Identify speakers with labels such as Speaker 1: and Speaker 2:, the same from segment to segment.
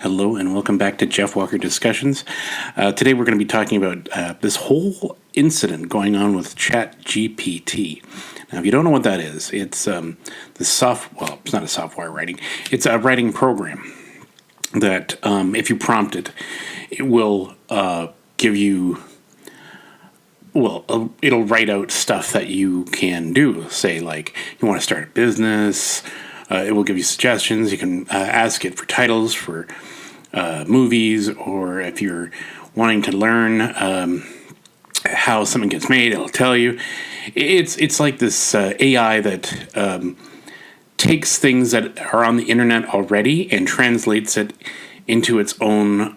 Speaker 1: Hello and welcome back to Jeff Walker Discussions. Today we're going to be talking about this whole incident going on with Chat GPT. Now, if you don't know what that is, it's it's not a software writing. It's a writing program that if you prompt it, it will give you, it'll write out stuff that you can do. Say, like, you want to start a business. It will give you suggestions. You can ask it for titles for movies, or if you're wanting to learn how something gets made, it'll tell you. It's like this AI that takes things that are on the internet already and translates it into its own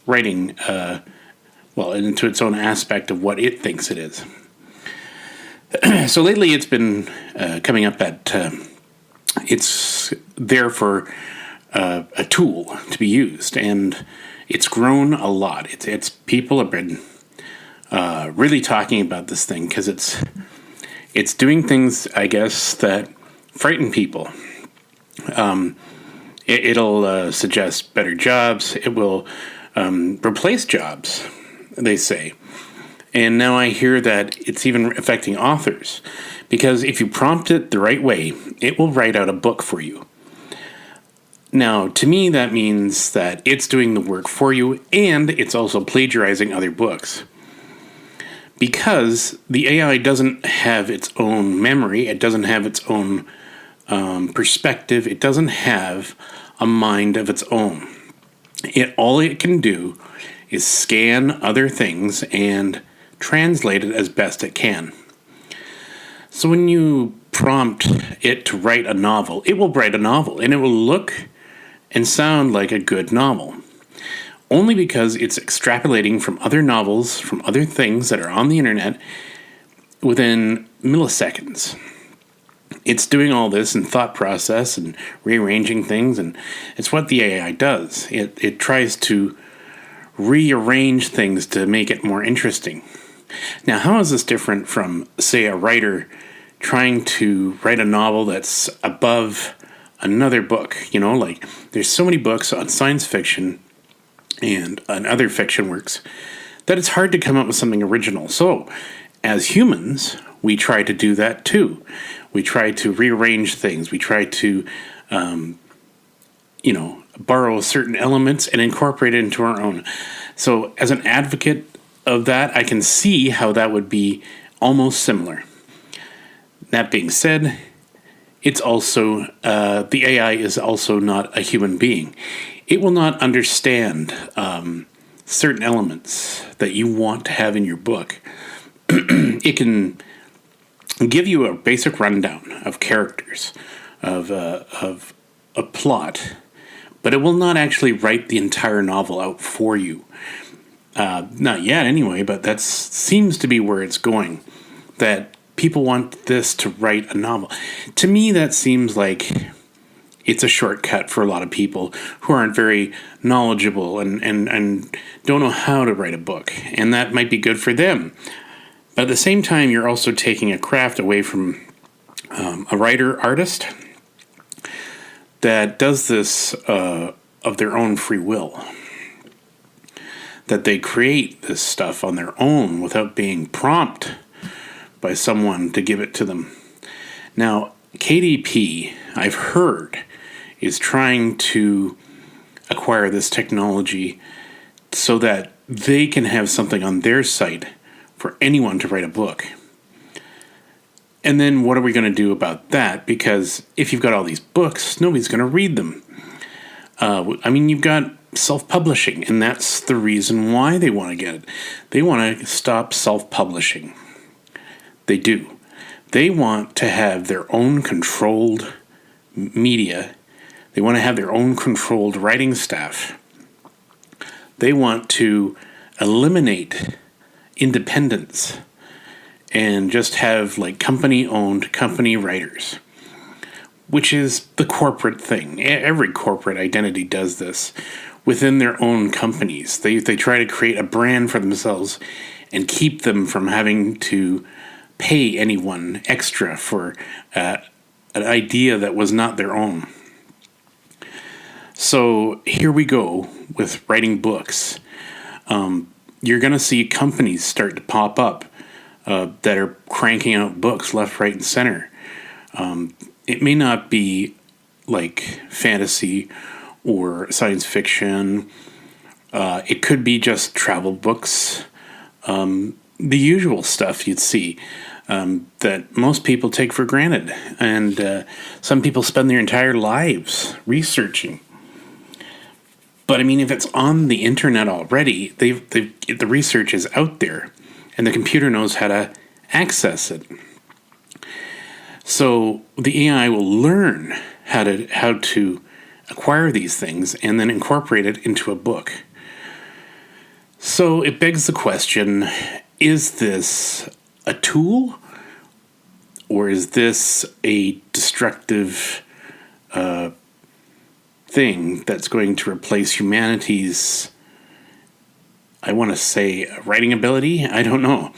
Speaker 1: writing, into its own aspect of what it thinks it is. So lately it's been coming up that it's there for a tool to be used, and it's grown a lot. It's people have been really talking about this thing because it's doing things, I guess, that frighten people. It'll suggest better jobs. It will replace jobs, they say. And now I hear that it's even affecting authors, because if you prompt it the right way, it will write out a book for you. Now, to me, that means that it's doing the work for you, and it's also plagiarizing other books. Because the AI doesn't have its own memory, it doesn't have its own perspective, it doesn't have a mind of its own. All it can do is scan other things and translate it as best it can. So when you prompt it to write a novel, it will write a novel, and it will look and sound like a good novel. Only because it's extrapolating from other novels, from other things that are on the internet within milliseconds. It's doing all this in thought process and rearranging things, and it's what the AI does. It tries to rearrange things to make it more interesting. Now, how is this different from, say, a writer trying to write a novel that's above another book? You know, like, there's so many books on science fiction and on other fiction works that it's hard to come up with something original. So, as humans, we try to do that too. We try to rearrange things. We try to, borrow certain elements and incorporate it into our own. So, as an advocate of that, I can see how that would be almost similar. That being said, it's also, the AI is also not a human being. It will not understand certain elements that you want to have in your book. It can give you a basic rundown of characters, of a plot, but it will not actually write the entire novel out for you. Not yet, anyway, but that seems to be where it's going. That people want this to write a novel. To me, that seems like it's a shortcut for a lot of people who aren't very knowledgeable and don't know how to write a book. And that might be good for them. But at the same time, you're also taking a craft away from a writer-artist that does this of their own free will. That they create this stuff on their own without being prompted by someone to give it to them. Now, KDP, I've heard, is trying to acquire this technology so that they can have something on their site for anyone to write a book. And then what are we going to do about that? Because if you've got all these books, nobody's going to read them. You've got self-publishing, and that's the reason why they want to get it. They want to stop self-publishing. They do. They want to have their own controlled media. They want to have their own controlled writing staff. They want to eliminate independence and just have, like, company-owned company writers, which is the corporate thing. Every corporate identity does this within their own companies. They try to create a brand for themselves and keep them from having to pay anyone extra for an idea that was not their own. So here we go with writing books. You're going to see companies start to pop up that are cranking out books left, right, and center. It may not be like fantasy or science fiction. It could be just travel books, the usual stuff you'd see that most people take for granted. And some people spend their entire lives researching. But I mean, if it's on the internet already, the research is out there, and the computer knows how to access it. So the AI will learn how to acquire these things and then incorporate it into a book. So it begs the question, is this a tool, or is this a destructive thing that's going to replace humanity's, I want to say, writing ability? I don't know.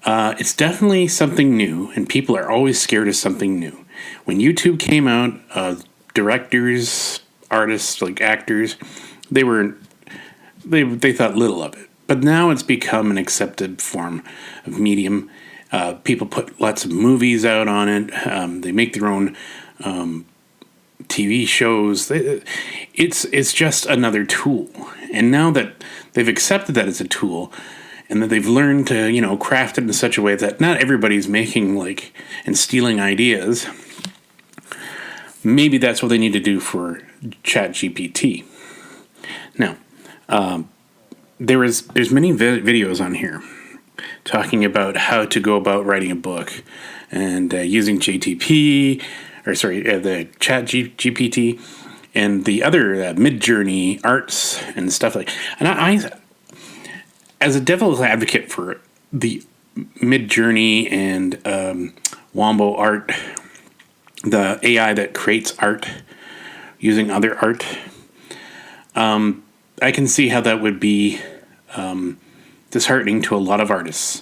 Speaker 1: It's definitely something new, and people are always scared of something new. When YouTube came out, directors, artists, like actors, they thought little of it. But now it's become an accepted form of medium. People put lots of movies out on it. They make their own TV shows. It's just another tool. And now that they've accepted that as a tool, and that they've learned to, craft it in such a way that not everybody's making and stealing ideas, maybe that's what they need to do for Chat GPT. Now, there's many videos on here talking about how to go about writing a book and using GTP, the Chat GPT, and the other Midjourney arts and stuff like. And I, as a devil's advocate for the Midjourney and Wombo art, the AI that creates art using other art, I can see how that would be disheartening to a lot of artists.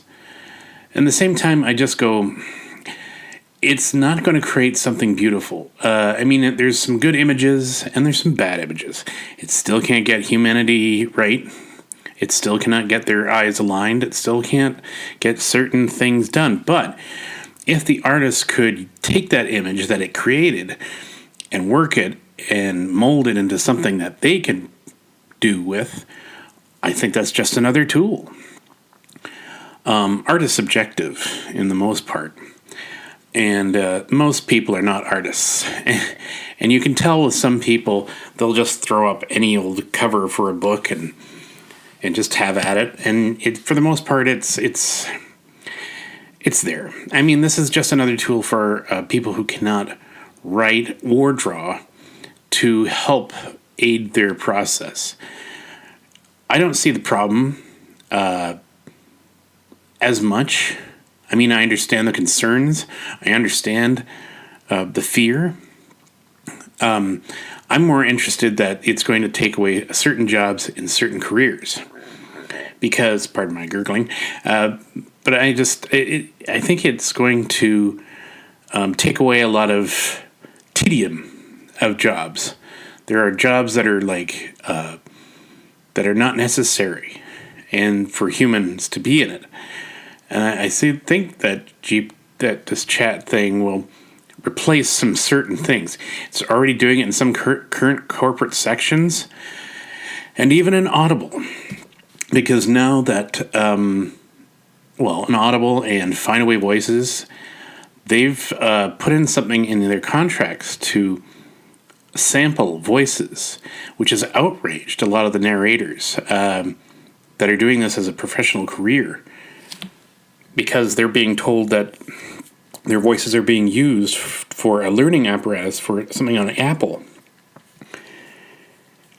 Speaker 1: At the same time, I just go, it's not going to create something beautiful. There's some good images and there's some bad images. It still can't get humanity right. It still cannot get their eyes aligned. It still can't get certain things done. But if the artist could take that image that it created and work it and mold it into something that they can do with, I think that's just another tool. Art is subjective in the most part. And most people are not artists. And you can tell with some people, they'll just throw up any old cover for a book and just have at it. And for the most part, it's there. I mean, this is just another tool for people who cannot write or draw to help aid their process. I don't see the problem as much. I mean, I understand the concerns. I understand the fear. I'm more interested that it's going to take away certain jobs in certain careers. Because, pardon my gurgling, but I think it's going to take away a lot of tedium of jobs. There are jobs that are that are not necessary, and for humans to be in it. And I think that this chat thing will replace some certain things. It's already doing it in some current corporate sections, and even in Audible. Because now that, in Audible and Findaway Voices, they've put in something in their contracts to sample voices, which has outraged a lot of the narrators that are doing this as a professional career, because they're being told that their voices are being used for a learning apparatus for something on Apple.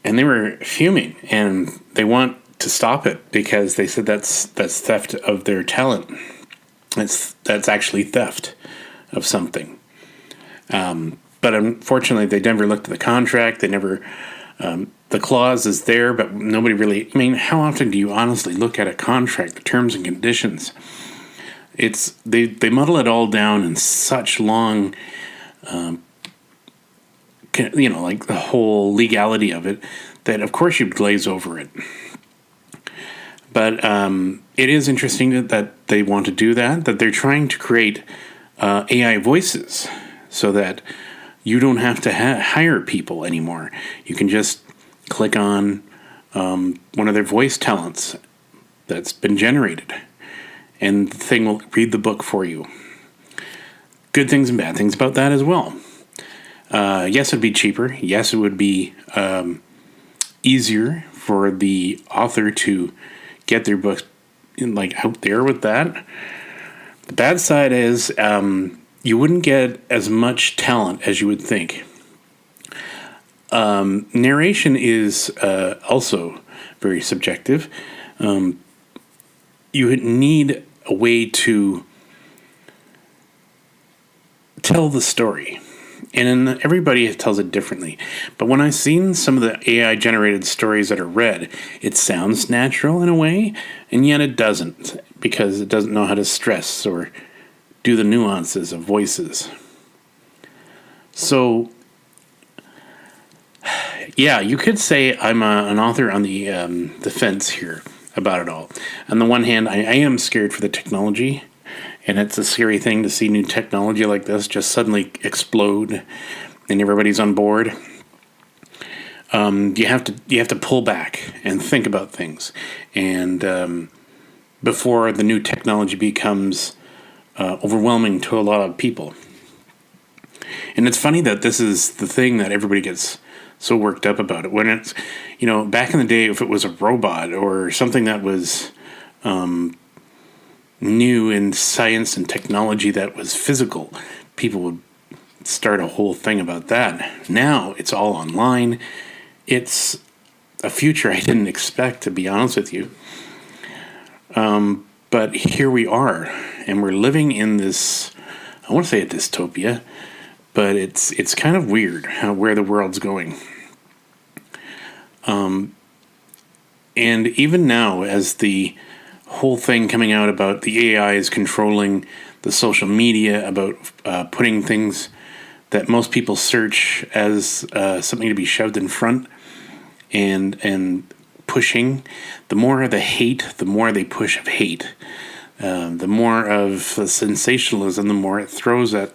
Speaker 1: And they were fuming, and they want to stop it because they said that's theft of their talent. That's actually theft of something. But unfortunately, they never looked at the contract. They never. The clause is there, but nobody really. I mean, how often do you honestly look at a contract, the terms and conditions? They muddle it all down in such long like the whole legality of it, that of course you'd glaze over it. But it is interesting that they want to do that they're trying to create AI voices so that you don't have to hire people anymore. You can just click on one of their voice talents that's been generated, and the thing will read the book for you. Good things and bad things about that as well. Yes, it'd be cheaper. Yes, it would be easier for the author to get their books out there with that. The bad side is you wouldn't get as much talent as you would think. Narration is also very subjective. You would need a way to tell the story. And everybody tells it differently. But when I've seen some of the AI-generated stories that are read, it sounds natural in a way, and yet it doesn't, because it doesn't know how to stress or do the nuances of voices. So, yeah, you could say I'm an author on the fence here about it all. On the one hand, I am scared for the technology. And it's a scary thing to see new technology like this just suddenly explode, and everybody's on board. You have to pull back and think about things, and before the new technology becomes overwhelming to a lot of people. And it's funny that this is the thing that everybody gets so worked up about it. When it's, back in the day, if it was a robot or something that was new in science and technology that was physical, people would start a whole thing about that. Now it's all online. It's a future I didn't expect, to be honest with you. But here we are, and we're living in this, I want to say a dystopia, but it's kind of weird where the world's going. And even now, as the whole thing coming out about the AI is controlling the social media, about putting things that most people search as something to be shoved in front and pushing. The more of the hate, the more they push of hate. The more of the sensationalism, the more it throws at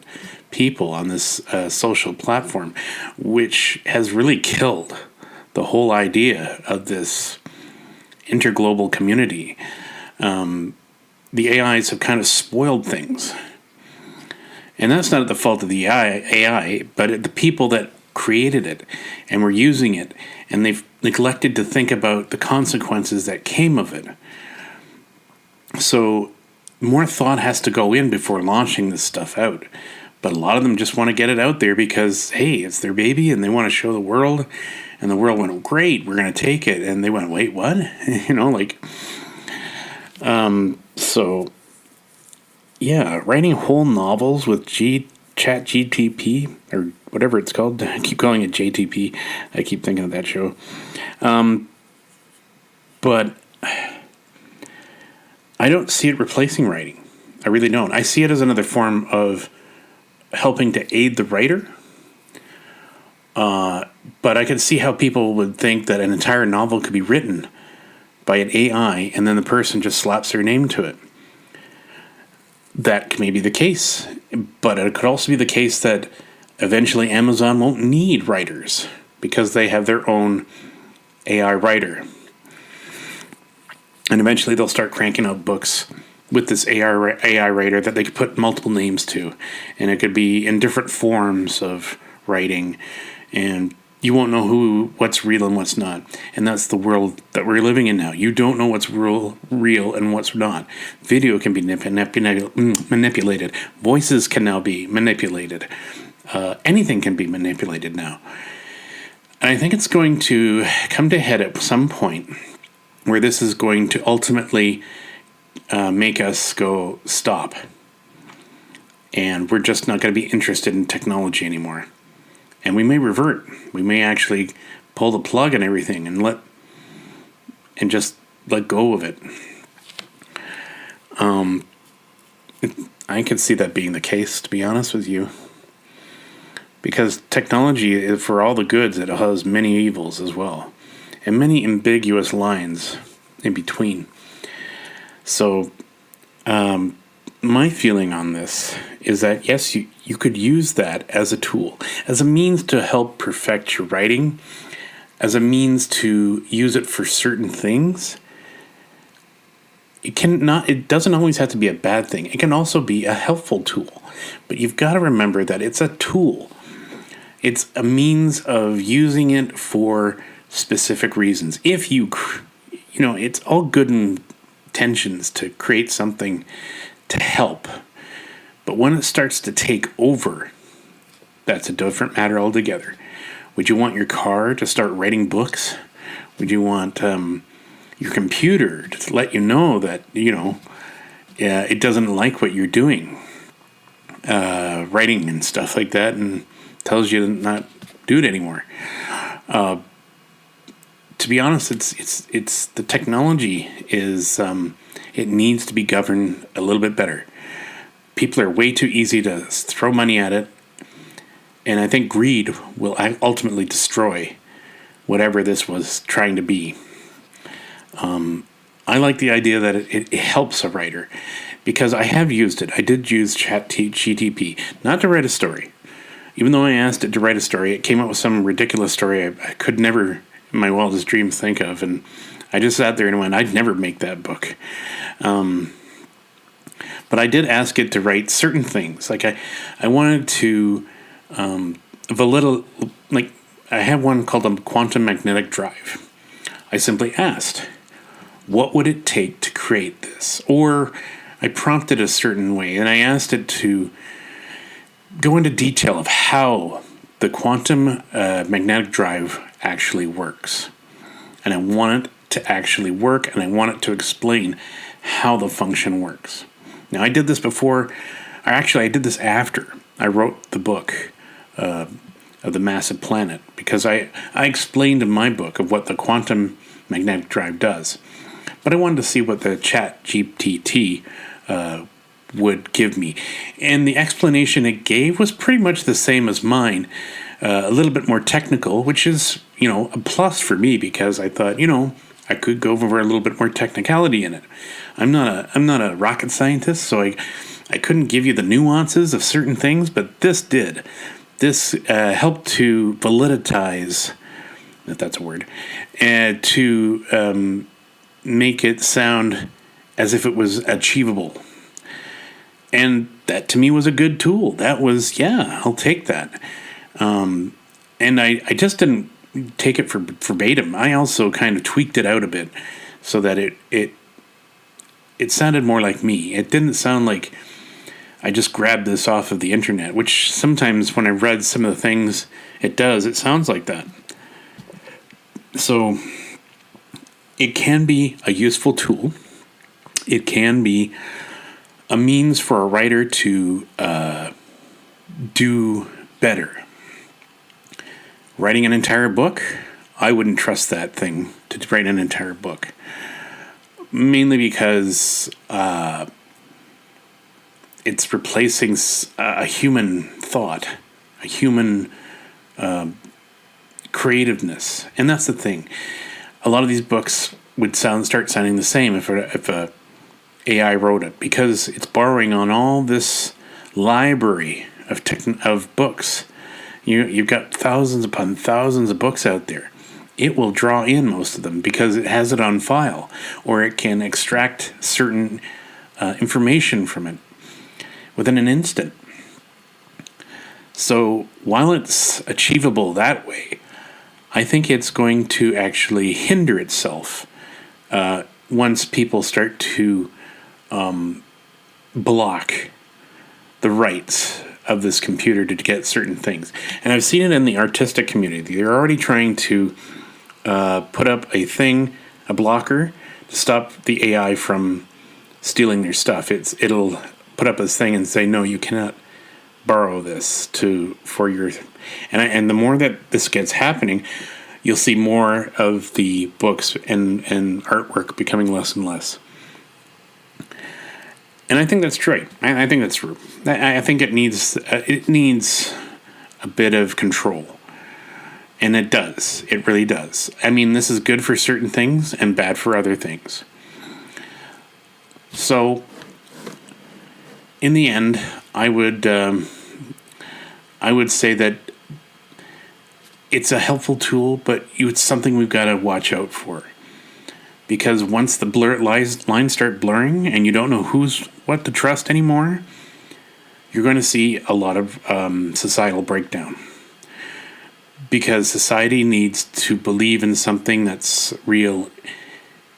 Speaker 1: people on this social platform, which has really killed the whole idea of this interglobal community. The AIs have kind of spoiled things. And that's not at the fault of the AI, but at the people that created it and were using it, and they've neglected to think about the consequences that came of it. So more thought has to go in before launching this stuff out. But a lot of them just want to get it out there because, hey, it's their baby and they want to show the world. And the world went, oh, great, we're going to take it. And they went, wait, what? So, yeah, writing whole novels with Chat GTP, or whatever it's called. I keep calling it JTP. I keep thinking of that show. But I don't see it replacing writing. I really don't. I see it as another form of helping to aid the writer. But I can see how people would think that an entire novel could be written by an AI and then the person just slaps their name to it. That may be the case, but it could also be the case that eventually Amazon won't need writers because they have their own AI writer. And eventually they'll start cranking out books with this AI writer that they could put multiple names to. And it could be in different forms of writing. And you won't know what's real and what's not. And that's the world that we're living in now. You don't know what's real and what's not. Video can be manipulated. Voices can now be manipulated. Anything can be manipulated now. And I think it's going to come to head at some point where this is going to ultimately make us go, stop. And we're just not going to be interested in technology anymore. And we may revert. We may actually pull the plug and everything and just let go of it. I could see that being the case, to be honest with you. because technology, for all the goods, it has many evils as well, and many ambiguous lines in between. So my feeling on this is that, yes, you could use that as a tool, as a means to help perfect your writing, as a means to use it for certain things. It doesn't always have to be a bad thing. It can also be a helpful tool. But you've got to remember that it's a tool. It's a means of using it for specific reasons. If it's all good intentions to create something to help. But when it starts to take over, that's a different matter altogether. Would you want your car to start writing books? Would you want your computer to let you know that, it doesn't like what you're doing, writing and stuff like that, and tells you to not do it anymore? To be honest, it's the technology is it needs to be governed a little bit better. People are way too easy to throw money at it, and I think greed will ultimately destroy whatever this was trying to be. I like the idea that it helps a writer, because I have used it. I did use Chat GTP, not to write a story. Even though I asked it to write a story, it came up with some ridiculous story I could never, in my wildest dreams, think of, and I just sat there and went, I'd never make that book. But I did ask it to write certain things. Like I wanted to, I have one called a quantum magnetic drive. I simply asked, what would it take to create this? Or I prompted a certain way, and I asked it to go into detail of how the quantum magnetic drive actually works. And I want it to actually work, and I want it to explain how the function works. Now, I did this before, or actually I did this after I wrote the book of the Massive Planet, because I explained in my book of what the quantum magnetic drive does. But I wanted to see what the Chat GPT would give me. And the explanation it gave was pretty much the same as mine, a little bit more technical, which is, a plus for me, because I thought, I could go over a little bit more technicality in it. I'm not a rocket scientist, so I couldn't give you the nuances of certain things, but this did. This helped to validitize, if that's a word, and to make it sound as if it was achievable. And that to me was a good tool. That was, I'll take that. And I just didn't take it for verbatim. I also kind of tweaked it out a bit so that it sounded more like me. It didn't sound like I just grabbed this off of the internet, which sometimes when I read some of the things it does, it sounds like that. So it can be a useful tool. It can be a means for a writer to do better. Writing an entire book, I wouldn't trust that thing to write an entire book. Mainly because it's replacing a human thought, a human creativeness. And that's the thing. A lot of these books would start sounding the same if a AI wrote it, because it's borrowing on all this library of books. You've got thousands upon thousands of books out there. It will draw in most of them because it has it on file, or it can extract certain information from it within an instant. So while it's achievable that way, I think it's going to actually hinder itself once people start to block the rights of this computer to get certain things. And I've seen it in the artistic community. They're already trying to put up a blocker to stop the AI from stealing their stuff. It'll put up this thing and say, no, you cannot borrow this for your. And the more that this gets happening, you'll see more of the books and artwork becoming less and less. And I think that's true. I think that's true. I think it needs a bit of control. And it does. It really does. I mean, this is good for certain things and bad for other things. So, in the end, I would say that it's a helpful tool, but it's something we've got to watch out for. Because once the lines start blurring and you don't know what to trust anymore, you're going to see a lot of societal breakdown. Because society needs to believe in something that's real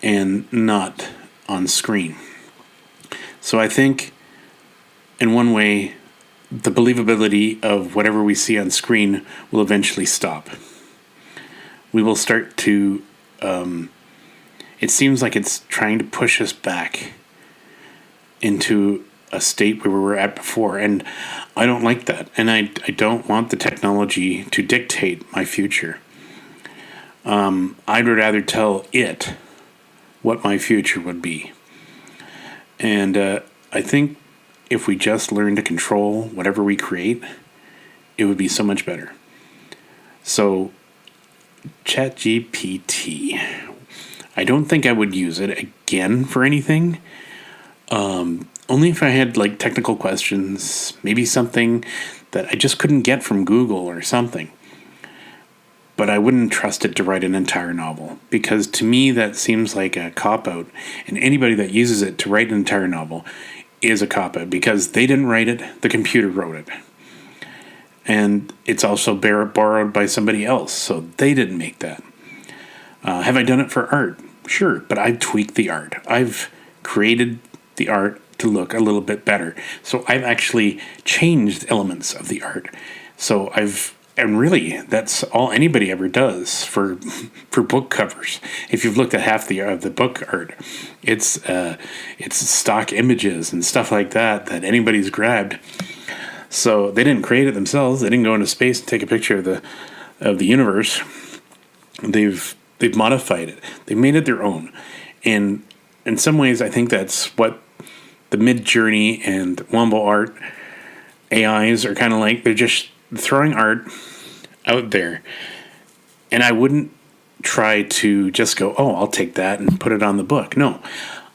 Speaker 1: and not on screen. So I think, in one way, the believability of whatever we see on screen will eventually stop. We will start to... it seems like it's trying to push us back into a state where we were at before, and I don't like that, and I don't want the technology to dictate my future. I'd rather tell it what my future would be, and I think if we just learn to control whatever we create, it would be so much better. So, Chat GPT, I don't think I would use it again for anything. Only if I had like technical questions, maybe something that I just couldn't get from Google or something. But I wouldn't trust it to write an entire novel, because to me that seems like a cop-out, and anybody that uses it to write an entire novel is a cop-out, because they didn't write it, the computer wrote it. And it's also borrowed by somebody else, so they didn't make that. Have I done it for art? Sure, but I've tweaked the art. I've created the art to look a little bit better. So I've actually changed elements of the art. So and really, that's all anybody ever does for book covers. If you've looked at half the book art, it's stock images and stuff like that anybody's grabbed. So they didn't create it themselves. They didn't go into space and take a picture of the universe. They've modified it. They made it their own. And in some ways, I think that's what the Mid-Journey and Wombo Art AIs are kind of like. They're just throwing art out there. And I wouldn't try to just go, oh, I'll take that and put it on the book. No,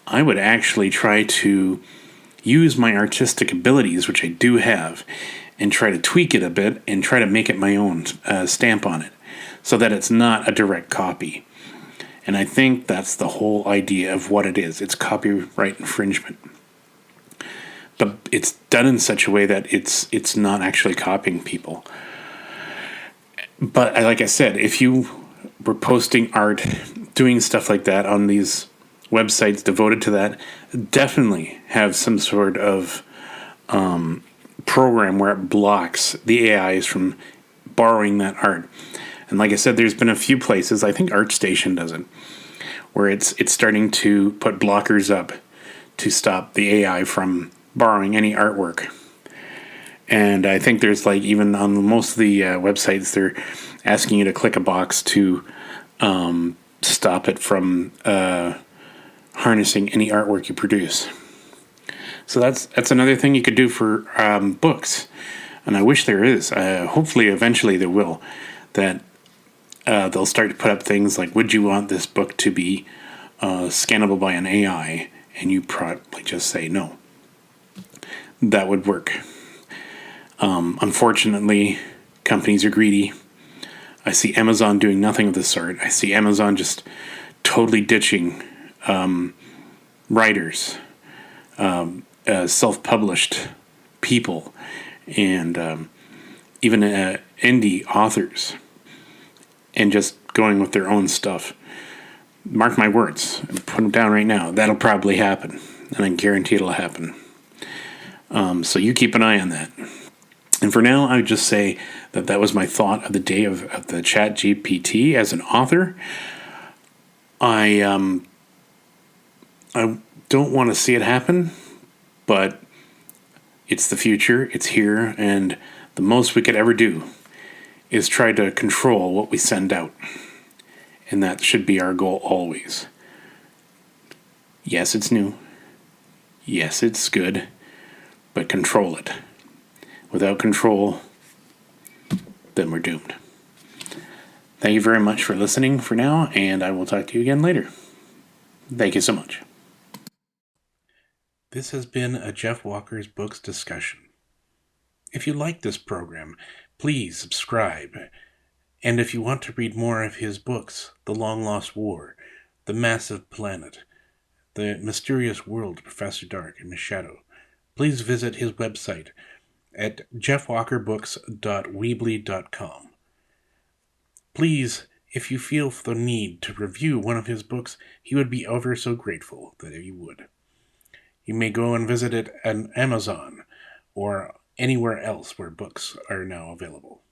Speaker 1: I would actually try to use my artistic abilities, which I do have, and try to tweak it a bit and try to make it my own stamp on it, so that it's not a direct copy. And I think that's the whole idea of what it is. It's copyright infringement. But it's done in such a way that it's not actually copying people. But like I said, if you were posting art, doing stuff like that on these websites devoted to that, definitely have some sort of program where it blocks the AIs from borrowing that art. And like I said, there's been a few places, I think ArtStation does it, where it's starting to put blockers up to stop the AI from borrowing any artwork. And I think there's like, even on most of the websites, they're asking you to click a box to stop it from harnessing any artwork you produce. So that's another thing you could do for books. And I wish there is. Hopefully, eventually there will. That they'll start to put up things like, would you want this book to be scannable by an AI? And you probably just say no. That would work. Unfortunately, companies are greedy. I see Amazon doing nothing of the sort. I see Amazon just totally ditching writers, self-published people, and even indie authors, and just going with their own stuff. Mark my words. Put them down right now. That'll probably happen, and I guarantee it'll happen. So you keep an eye on that. And for now, I would just say that was my thought of the day of the Chat GPT as an author. I don't want to see it happen, but it's the future. It's here, and the most we could ever do is try to control what we send out. And that should be our goal always. Yes, it's new. Yes, it's good. But control it. Without control, then we're doomed. Thank you very much for listening for now, and I will talk to you again later. Thank you so much. This has been a Jeff Walker's Books discussion. If you like this program, please subscribe. And if you want to read more of his books, The Long Lost War, The Massive Planet, The Mysterious World of Professor Dark and Miss Shadow, please visit his website at jeffwalkerbooks.weebly.com. Please, if you feel the need to review one of his books, he would be ever so grateful that you would. You may go and visit it on Amazon or anywhere else where books are now available.